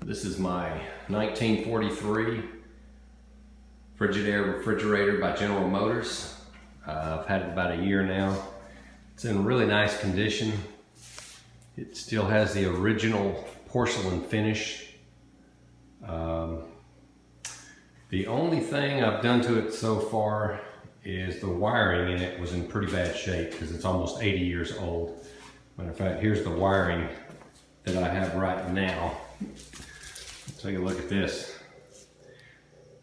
This is my 1943 Frigidaire Refrigerator by General Motors. I've had it about a year now. It's in really nice condition. It still has the original porcelain finish. The only thing I've done to it so far is the wiring in it was in pretty bad shape because it's almost 80 years old. Matter of fact, here's the wiring that I have right now. Take a look at this.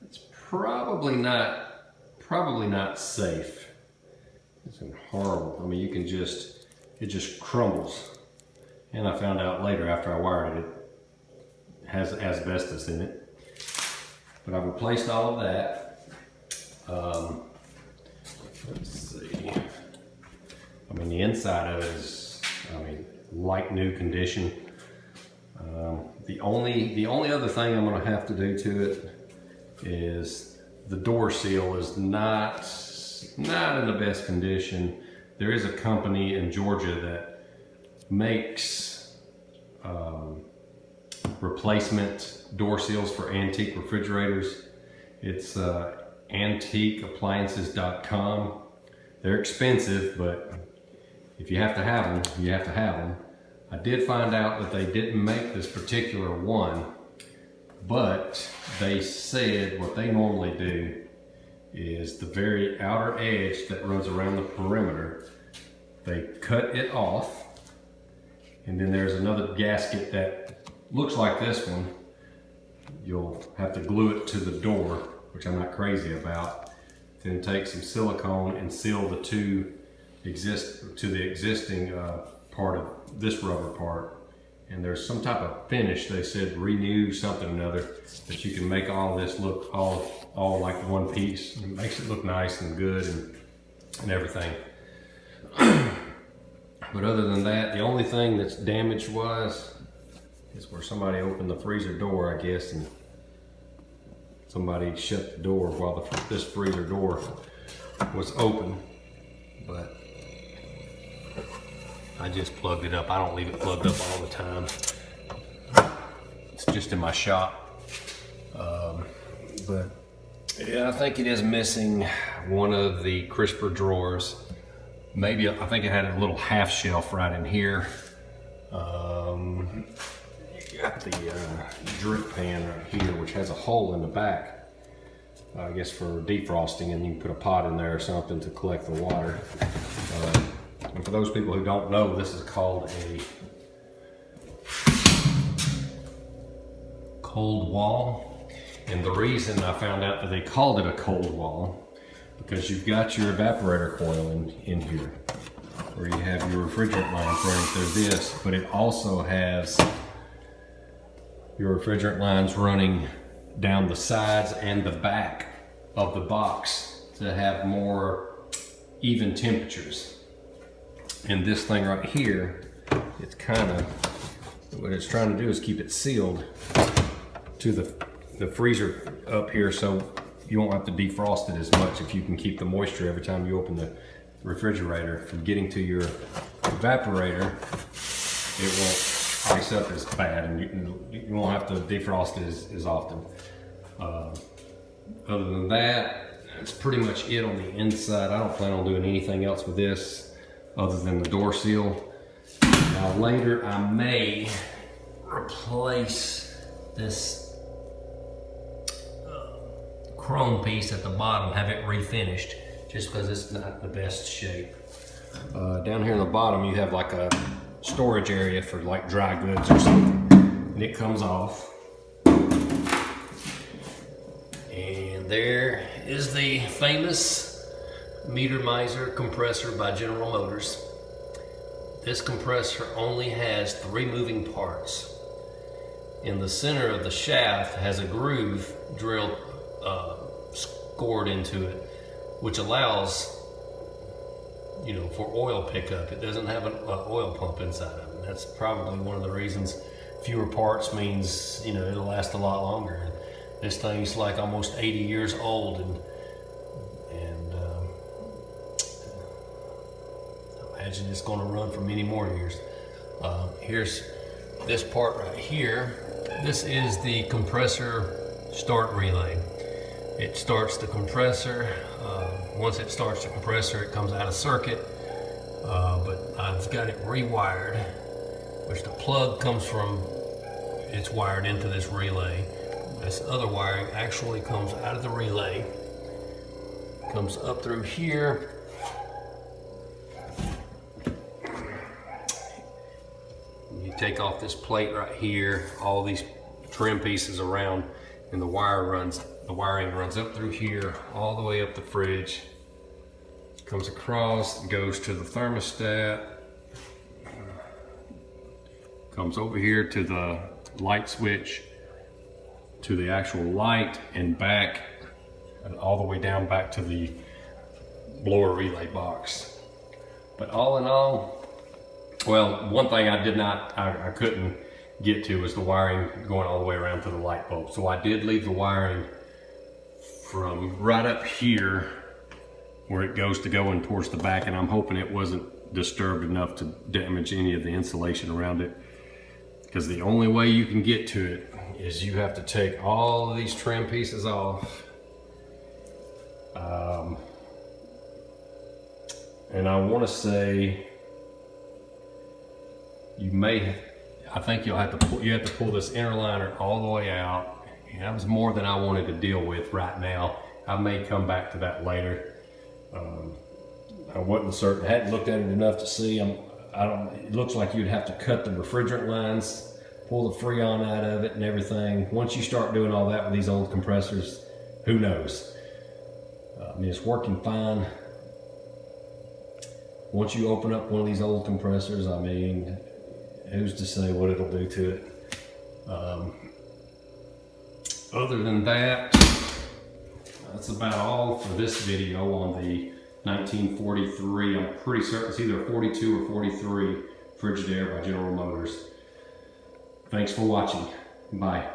It's probably not safe. It's horrible. I mean, you can it just crumbles. And I found out later after I wired it, it has asbestos in it. But I've replaced all of that. Let's see. I mean, the inside of it is, like new condition. The only other thing I'm going to have to do to it is the door seal is not in the best condition. There is a company in Georgia that makes replacement door seals for antique refrigerators. It's antiqueappliances.com. They're expensive, but if you have to have them, you have to have them. I did find out that they didn't make this particular one, but they said what they normally do is the very outer edge that runs around the perimeter, they cut it off, and then there's another gasket that looks like this one. You'll have to glue it to the door, which I'm not crazy about. Then take some silicone and seal the two to the existing part of this rubber part. And there's some type of finish, they said renew something or another, that you can make all this look all like one piece. It makes it look nice and good and everything. But other than that, the only thing that's damaged wise is where somebody opened the freezer door, I guess, and somebody shut the door while this freezer door was open. But I just plugged it up. I don't leave it plugged up all the time. It's just in my shop. But yeah, I think it is missing one of the crisper drawers. Maybe, I think it had a little half shelf right in here. You got the drip pan right here, which has a hole in the back, I guess for defrosting, and you can put a pot in there or something to collect the water. And for those people who don't know, this is called a cold wall. And the reason I found out that they called it a cold wall, because you've got your evaporator coil in here, where you have your refrigerant lines running through this, but it also has your refrigerant lines running down the sides and the back of the box to have more even temperatures. And this thing right here, it's what it's trying to do is keep it sealed to the freezer up here, so you won't have to defrost it as much if you can keep the moisture every time you open the refrigerator from getting to your evaporator. It won't ice up as bad, and you won't have to defrost it as often. Other than that, that's pretty much it on the inside. I don't plan on doing anything else with this other than the door seal. Now later I may replace this chrome piece at the bottom, have it refinished, just because it's not the best shape. Down here in the bottom you have like a storage area for like dry goods or something, and it comes off. And there is the famous Meter Miser compressor by General Motors. This compressor only has 3 moving parts. In the center of the shaft has a groove drilled, scored into it, which allows, for oil pickup. It doesn't have an oil pump inside of it. That's probably one of the reasons fewer parts means, it'll last a lot longer. This thing's like almost 80 years old, and I imagine it's going to run for many more years. Here's this part right here, this is the compressor start relay. It starts the compressor. Once it starts the compressor, it comes out of circuit, but I've got it rewired, which the plug comes from, it's wired into this relay. This other wiring actually comes out of the relay, comes up through here. You take off this plate right here, all these trim pieces around, and the wiring runs up through here, all the way up the fridge, comes across, goes to the thermostat, comes over here to the light switch, to the actual light, and back, and all the way down back to the blower relay box. But all in all, well, one thing I couldn't get to was the wiring going all the way around to the light bulb. So I did leave the wiring from right up here where it goes to going towards the back, and I'm hoping it wasn't disturbed enough to damage any of the insulation around it, because the only way you can get to it is you have to take all of these trim pieces off. And I want to say I think you'll have to pull this inner liner all the way out. And that was more than I wanted to deal with right now. I may come back to that later. I wasn't certain. I hadn't looked at it enough to see. It looks like you'd have to cut the refrigerant lines, pull the Freon out of it and everything. Once you start doing all that with these old compressors, who knows? I mean, it's working fine. Once you open up one of these old compressors, I mean, who's to say what it'll do to it? Other than that, that's about all for this video on the 1943. I'm pretty certain it's either a 42 or 43 Frigidaire by General Motors. Thanks for watching. Bye.